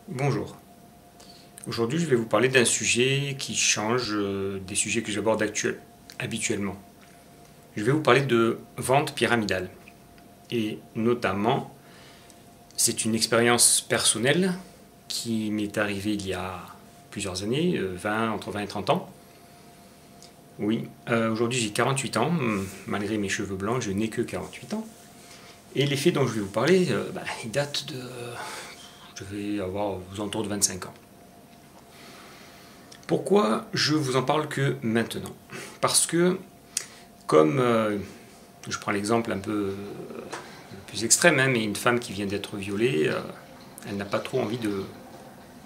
Bonjour. Aujourd'hui, je vais vous parler d'un sujet qui change des sujets que j'aborde habituellement. Je vais vous parler de vente pyramidale. Et notamment, c'est une expérience personnelle qui m'est arrivée il y a plusieurs années, entre 20 et 30 ans. Oui, aujourd'hui j'ai 48 ans, malgré mes cheveux blancs, je n'ai que 48 ans. Et les faits dont je vais vous parler, ils datent de... Je vais avoir aux alentours de 25 ans. Pourquoi je vous en parle que maintenant? Parce que, comme je prends l'exemple un peu plus extrême, mais une femme qui vient d'être violée, elle n'a pas trop envie de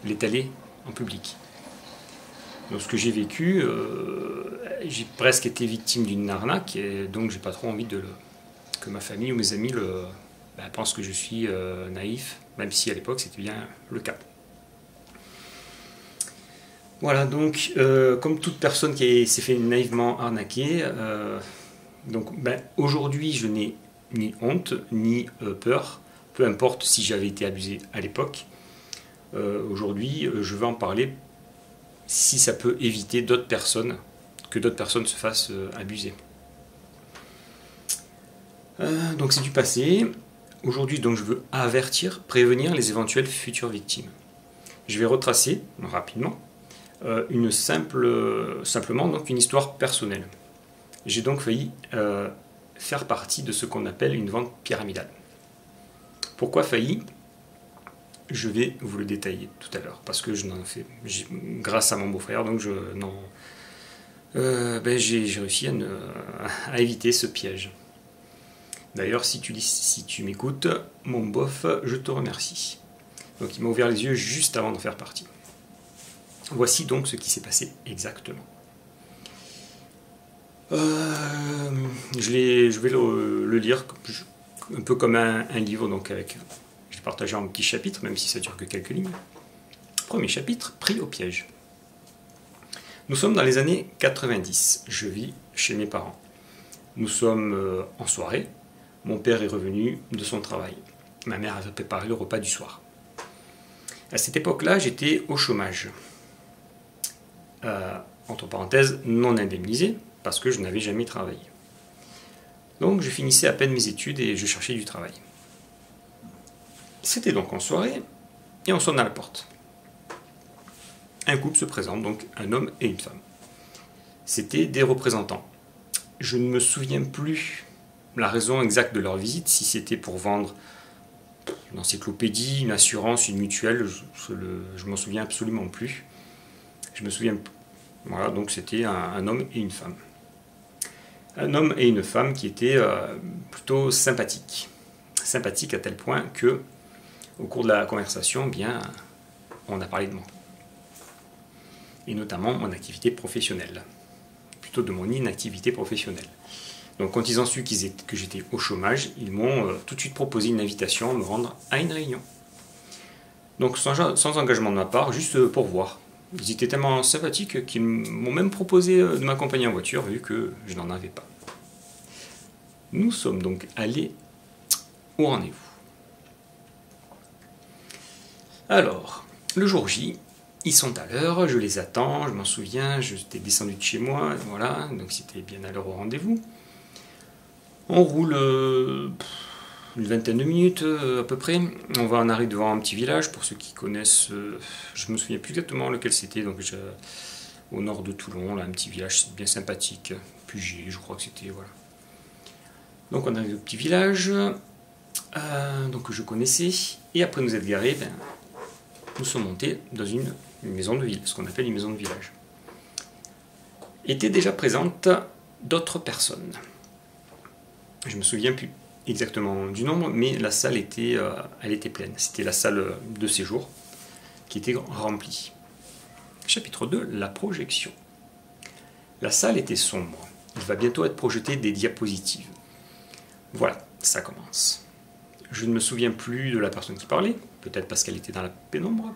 l'étaler en public. Donc ce que j'ai vécu, j'ai presque été victime d'une arnaque, et donc j'ai pas trop envie que ma famille ou mes amis pensent que je suis naïf, même si à l'époque c'était bien le cas. Voilà, donc comme toute personne qui s'est fait naïvement arnaquer, aujourd'hui je n'ai ni honte ni peur, peu importe si j'avais été abusé à l'époque. Aujourd'hui je veux en parler si ça peut éviter que d'autres personnes se fassent abuser. Donc c'est du passé. Aujourd'hui donc je veux avertir, prévenir les éventuelles futures victimes. Je vais retracer rapidement simplement donc une histoire personnelle. J'ai donc failli faire partie de ce qu'on appelle une vente pyramidale. Pourquoi failli? Je vais vous le détailler tout à l'heure, parce que je n'en fais, grâce à mon beau-frère, donc j'ai réussi à éviter ce piège. D'ailleurs, si tu m'écoutes, mon bof, je te remercie. Donc il m'a ouvert les yeux juste avant d'en faire partie. Voici donc ce qui s'est passé exactement. Je vais le lire un peu comme un livre, donc je vais partager en petits chapitres, même si ça dure que quelques lignes. Premier chapitre, pris au piège. Nous sommes dans les années 90, je vis chez mes parents. Nous sommes en soirée, mon père est revenu de son travail. Ma mère avait préparé le repas du soir. À cette époque-là, j'étais au chômage. Entre parenthèses, non indemnisé, parce que je n'avais jamais travaillé. Donc je finissais à peine mes études et je cherchais du travail. C'était donc en soirée, et on sonne à la porte. Un couple se présente, donc un homme et une femme. C'était des représentants. Je ne me souviens plus la raison exacte de leur visite, si c'était pour vendre une encyclopédie, une assurance, une mutuelle, je m'en souviens absolument plus. Je me souviens, voilà, donc c'était un homme et une femme. Un homme et une femme qui étaient plutôt sympathiques. Sympathiques à tel point que, au cours de la conversation, on a parlé de moi. Et notamment mon activité professionnelle. Plutôt de mon inactivité professionnelle. Donc quand ils ont su que j'étais au chômage, ils m'ont tout de suite proposé une invitation à me rendre à une réunion. Donc sans engagement de ma part, juste pour voir. Ils étaient tellement sympathiques qu'ils m'ont même proposé de m'accompagner en voiture, vu que je n'en avais pas. Nous sommes donc allés au rendez-vous. Alors, le jour J, ils sont à l'heure, je les attends, je m'en souviens, j'étais descendu de chez moi, voilà, donc c'était bien à l'heure au rendez-vous. On roule une vingtaine de minutes à peu près. On va en arriver devant un petit village, pour ceux qui connaissent, je me souviens plus exactement lequel c'était, donc au nord de Toulon, là, un petit village bien sympathique, Puget, je crois que c'était, voilà. Donc on arrive au petit village, donc je connaissais, et après nous être garés, nous sommes montés dans une maison de ville, ce qu'on appelle une maison de village. Étaient déjà présentes d'autres personnes. Je me souviens plus exactement du nombre, mais la salle elle était pleine. C'était la salle de séjour qui était remplie. Chapitre 2, la projection. La salle était sombre. Il va bientôt être projeté des diapositives. Voilà, ça commence. Je ne me souviens plus de la personne qui parlait, peut-être parce qu'elle était dans la pénombre,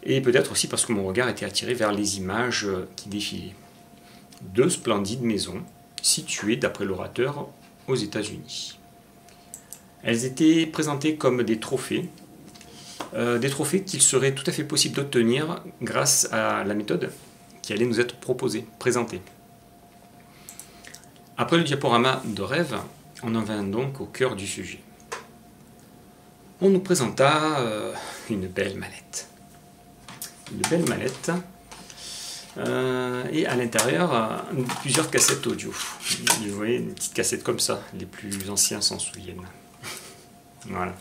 et peut-être aussi parce que mon regard était attiré vers les images qui défilaient. Deux splendides maisons, situées, d'après l'orateur, aux États-Unis. Elles étaient présentées comme des trophées des trophées qu'il serait tout à fait possible d'obtenir grâce à la méthode qui allait nous être proposée, présentée. Après le diaporama de rêve, on en vint donc au cœur du sujet. On nous présenta une belle mallette. Une belle mallette. Et à l'intérieur, plusieurs cassettes audio. Vous voyez, une petite cassette comme ça. Les plus anciens s'en souviennent. Voilà.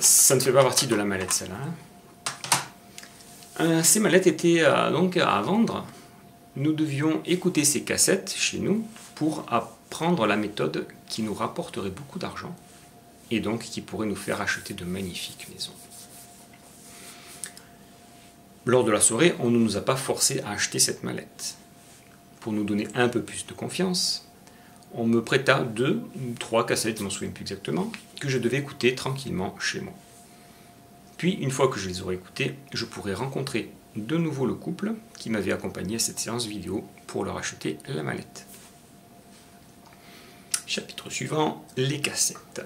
Ça ne fait pas partie de la mallette, celle-là. Ces mallettes étaient donc à vendre. Nous devions écouter ces cassettes chez nous pour apprendre la méthode qui nous rapporterait beaucoup d'argent et donc qui pourrait nous faire acheter de magnifiques maisons. Lors de la soirée, on ne nous a pas forcé à acheter cette mallette. Pour nous donner un peu plus de confiance, on me prêta 2 ou 3 cassettes, je ne m'en souviens plus exactement, que je devais écouter tranquillement chez moi. Puis, une fois que je les aurais écoutées, je pourrais rencontrer de nouveau le couple qui m'avait accompagné à cette séance vidéo pour leur acheter la mallette. Chapitre suivant, les cassettes.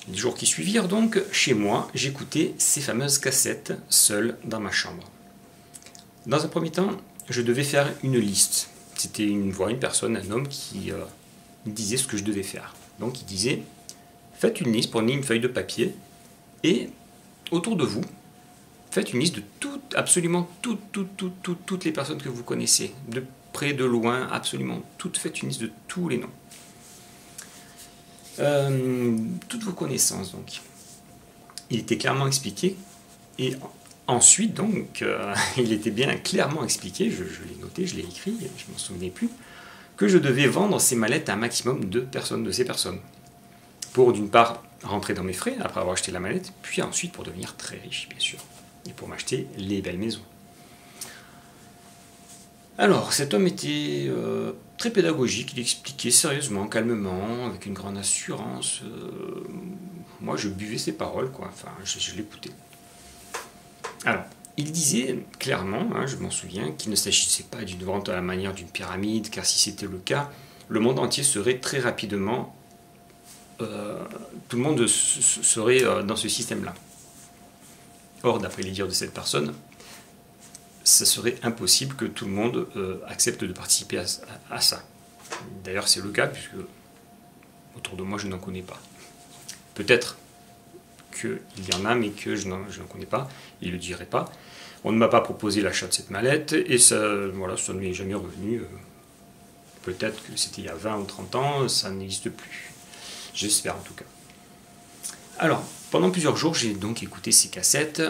Les jours qui suivirent donc, chez moi, j'écoutais ces fameuses cassettes seul dans ma chambre. Dans un premier temps, je devais faire une liste. C'était une voix, une personne, un homme qui disait ce que je devais faire. Donc il disait, faites une liste, prenez une feuille de papier et autour de vous, faites une liste de absolument toutes les personnes que vous connaissez, de près, de loin, absolument toutes. Faites une liste de tous les noms. Toutes vos connaissances, donc. Il était clairement expliqué, et ensuite, donc, il était bien clairement expliqué, je l'ai noté, je l'ai écrit, je ne m'en souvenais plus, que je devais vendre ces mallettes à un maximum de ces personnes. Pour, d'une part, rentrer dans mes frais, après avoir acheté la mallette, puis ensuite pour devenir très riche, bien sûr. Et pour m'acheter les belles maisons. Alors, cet homme était très pédagogique, il expliquait sérieusement, calmement, avec une grande assurance. Moi, je buvais ses paroles, quoi. Enfin, je l'écoutais. Alors, il disait clairement, je m'en souviens, qu'il ne s'agissait pas d'une vente à la manière d'une pyramide, car si c'était le cas, le monde entier serait très rapidement... tout le monde serait dans ce système-là. Or, d'après les dires de cette personne, ça serait impossible que tout le monde accepte de participer à ça. D'ailleurs, c'est le cas, puisque autour de moi, je n'en connais pas. Peut-être qu'il y en a, mais que je n'en connais pas. Il ne le dirait pas. On ne m'a pas proposé l'achat de cette mallette, et ça, voilà, ça ne m'est jamais revenu. Peut-être que c'était il y a 20 ou 30 ans, ça n'existe plus. J'espère en tout cas. Alors, pendant plusieurs jours, j'ai donc écouté ces cassettes.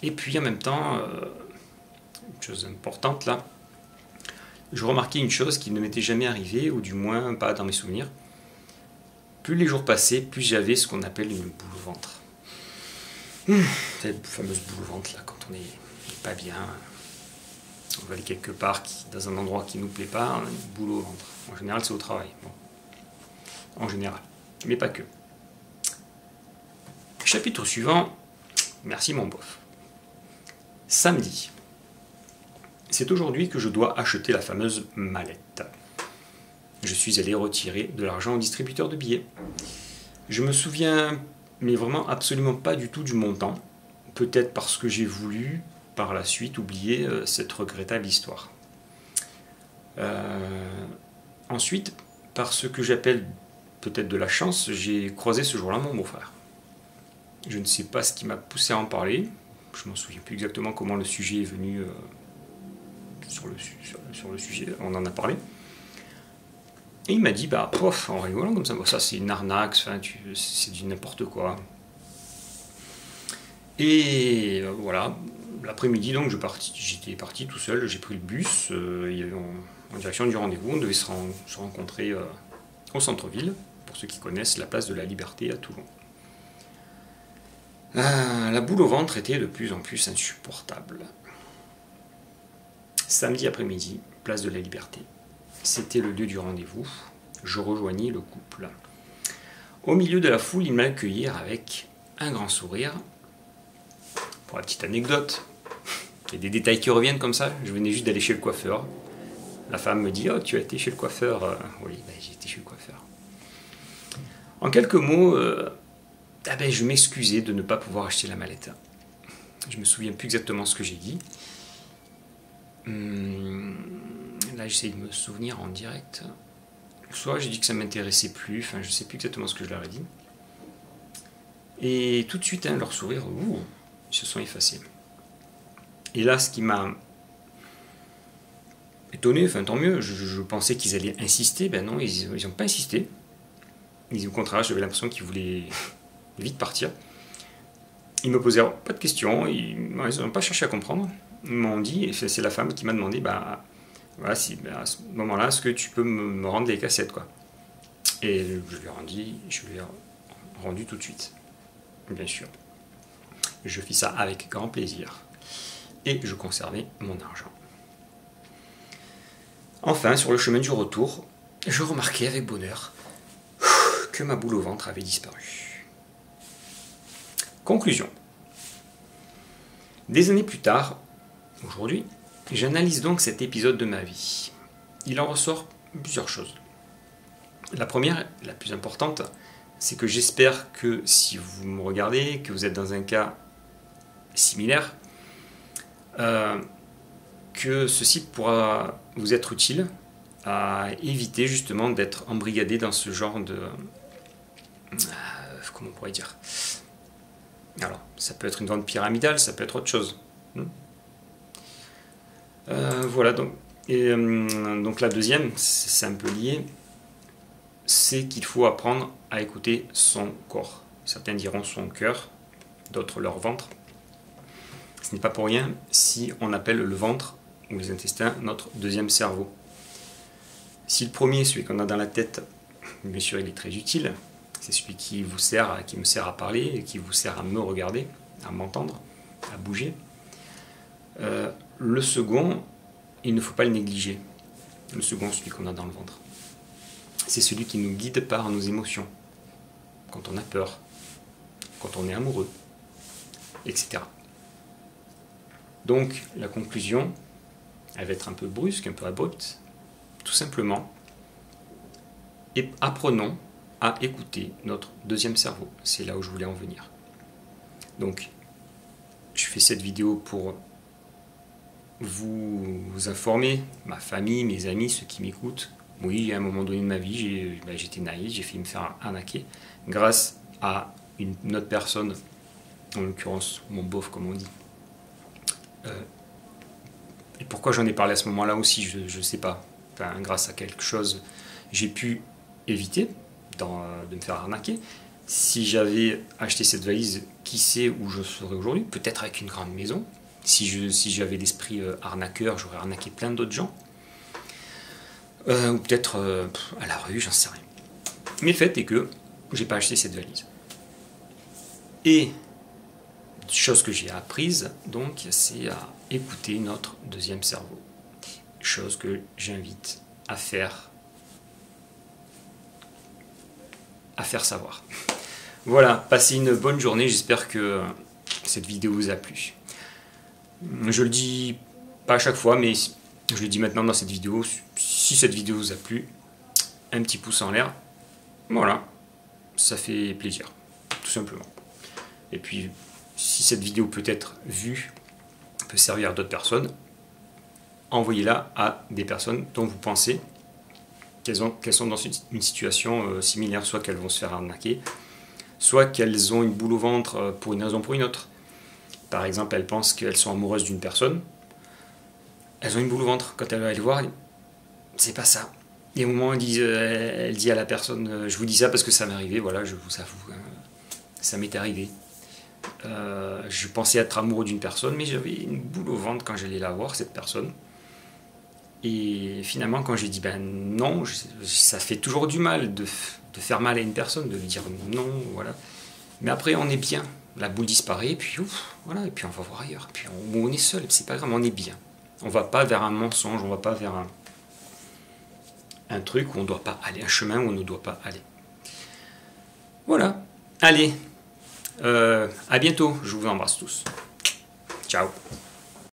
Et puis en même temps, une chose importante là, je remarquais une chose qui ne m'était jamais arrivée, ou du moins pas dans mes souvenirs. Plus les jours passaient, plus j'avais ce qu'on appelle une boule au ventre. Cette fameuse boule au ventre là, quand on n'est pas bien, on va aller quelque part dans un endroit qui ne nous plaît pas, on a une boule au ventre. En général, c'est au travail. Bon. En général, mais pas que. Chapitre suivant, merci mon bof. Samedi. C'est aujourd'hui que je dois acheter la fameuse mallette. Je suis allé retirer de l'argent au distributeur de billets. Je me souviens, mais vraiment absolument pas du tout du montant. Peut-être parce que j'ai voulu, par la suite, oublier cette regrettable histoire. Ensuite, par ce que j'appelle peut-être de la chance, j'ai croisé ce jour-là mon beau-frère. Je ne sais pas ce qui m'a poussé à en parler. Je ne m'en souviens plus exactement comment le sujet est venu sur le sujet. On en a parlé. Et il m'a dit, bah, prof, en rigolant comme ça, bon, ça c'est une arnaque, c'est du n'importe quoi. Et voilà, l'après-midi, donc j'étais parti tout seul, j'ai pris le bus en direction du rendez-vous. On devait se rencontrer au centre-ville, pour ceux qui connaissent la place de la Liberté à Toulon. La boule au ventre était de plus en plus insupportable. Samedi après-midi, place de la Liberté. C'était le lieu du rendez-vous. Je rejoignis le couple. Au milieu de la foule, ils m'accueillirent avec un grand sourire. Pour la petite anecdote, il y a des détails qui reviennent comme ça. Je venais juste d'aller chez le coiffeur. La femme me dit « Oh, tu as été chez le coiffeur ?» Oui, ben, j'ai été chez le coiffeur. En quelques mots, je m'excusais de ne pas pouvoir acheter la mallette. Je me souviens plus exactement ce que j'ai dit. Là, j'essaie de me souvenir en direct. Soit j'ai dit que ça ne m'intéressait plus, enfin je ne sais plus exactement ce que je leur ai dit. Et tout de suite, leur sourire, ils se sont effacés. Et là, ce qui m'a étonné, enfin tant mieux, je pensais qu'ils allaient insister, ben non, ils n'ont pas insisté. Au contraire, j'avais l'impression qu'ils voulaient vite partir. Ils me posaient pas de questions, ils n'ont pas cherché à comprendre. Ils m'ont dit, et c'est la femme qui m'a demandé, voilà, à ce moment-là, est-ce que tu peux me rendre les cassettes, quoi. Et je lui ai rendu tout de suite, bien sûr. Je fis ça avec grand plaisir. Et je conservais mon argent. Enfin, sur le chemin du retour, je remarquai avec bonheur que ma boule au ventre avait disparu. Conclusion. Des années plus tard, aujourd'hui, j'analyse donc cet épisode de ma vie. Il en ressort plusieurs choses. La première, la plus importante, c'est que j'espère que si vous me regardez, que vous êtes dans un cas similaire, que ceci pourra vous être utile à éviter justement d'être embrigadé dans ce genre de... comment on pourrait dire ? Alors, ça peut être une vente pyramidale, ça peut être autre chose. Voilà, donc la deuxième, c'est un peu lié, c'est qu'il faut apprendre à écouter son corps. Certains diront son cœur, d'autres leur ventre. Ce n'est pas pour rien si on appelle le ventre ou les intestins notre deuxième cerveau. Si le premier, celui qu'on a dans la tête, bien sûr il est très utile, c'est celui qui me sert à parler, qui vous sert à me regarder, à m'entendre, à bouger. Le second, il ne faut pas le négliger. Le second, celui qu'on a dans le ventre. C'est celui qui nous guide par nos émotions. Quand on a peur, quand on est amoureux, etc. Donc, la conclusion, elle va être un peu brusque, un peu abrupte. Tout simplement, et apprenons à écouter notre deuxième cerveau. C'est là où je voulais en venir. Donc, je fais cette vidéo pour vous informer, ma famille, mes amis, ceux qui m'écoutent. Oui, à un moment donné de ma vie, j'étais naïf, j'ai failli me faire arnaquer grâce à une autre personne, en l'occurrence mon beauf comme on dit. Et pourquoi j'en ai parlé à ce moment-là aussi, je ne sais pas. Enfin, grâce à quelque chose, j'ai pu éviter de me faire arnaquer. Si j'avais acheté cette valise, qui sait où je serais aujourd'hui? Peut-être avec une grande maison. Si j'avais l'esprit arnaqueur, j'aurais arnaqué plein d'autres gens. Ou peut-être à la rue, j'en sais rien. Mais le fait est que j'ai pas acheté cette valise. Et chose que j'ai apprise, donc, c'est à écouter notre deuxième cerveau. Chose que j'invite à faire savoir. Voilà, passez une bonne journée, j'espère que cette vidéo vous a plu. Je le dis pas à chaque fois, mais je le dis maintenant dans cette vidéo. Si cette vidéo vous a plu, un petit pouce en l'air, voilà, ça fait plaisir, tout simplement. Et puis, si cette vidéo peut être vue, peut servir à d'autres personnes, envoyez-la à des personnes dont vous pensez qu'elles sont dans une situation similaire, soit qu'elles vont se faire arnaquer, soit qu'elles ont une boule au ventre pour une raison ou pour une autre. Par exemple, elles pensent qu'elles sont amoureuses d'une personne, elles ont une boule au ventre. Quand elles vont aller voir, c'est pas ça. Et au moment où elle dit à la personne, je vous dis ça parce que ça m'est arrivé, voilà, je vous avoue, ça m'est arrivé. Je pensais être amoureux d'une personne, mais j'avais une boule au ventre quand j'allais la voir, cette personne. Et finalement, quand j'ai dit non, ça fait toujours du mal de faire mal à une personne, de lui dire non, voilà. Mais après, on est bien. La boule disparaît, et puis voilà, et puis on va voir ailleurs. Et puis on est seul, c'est pas grave, on est bien. On va pas vers un mensonge, on va pas vers un truc où on doit pas aller, un chemin où on ne doit pas aller. Voilà. Allez, à bientôt. Je vous embrasse tous. Ciao.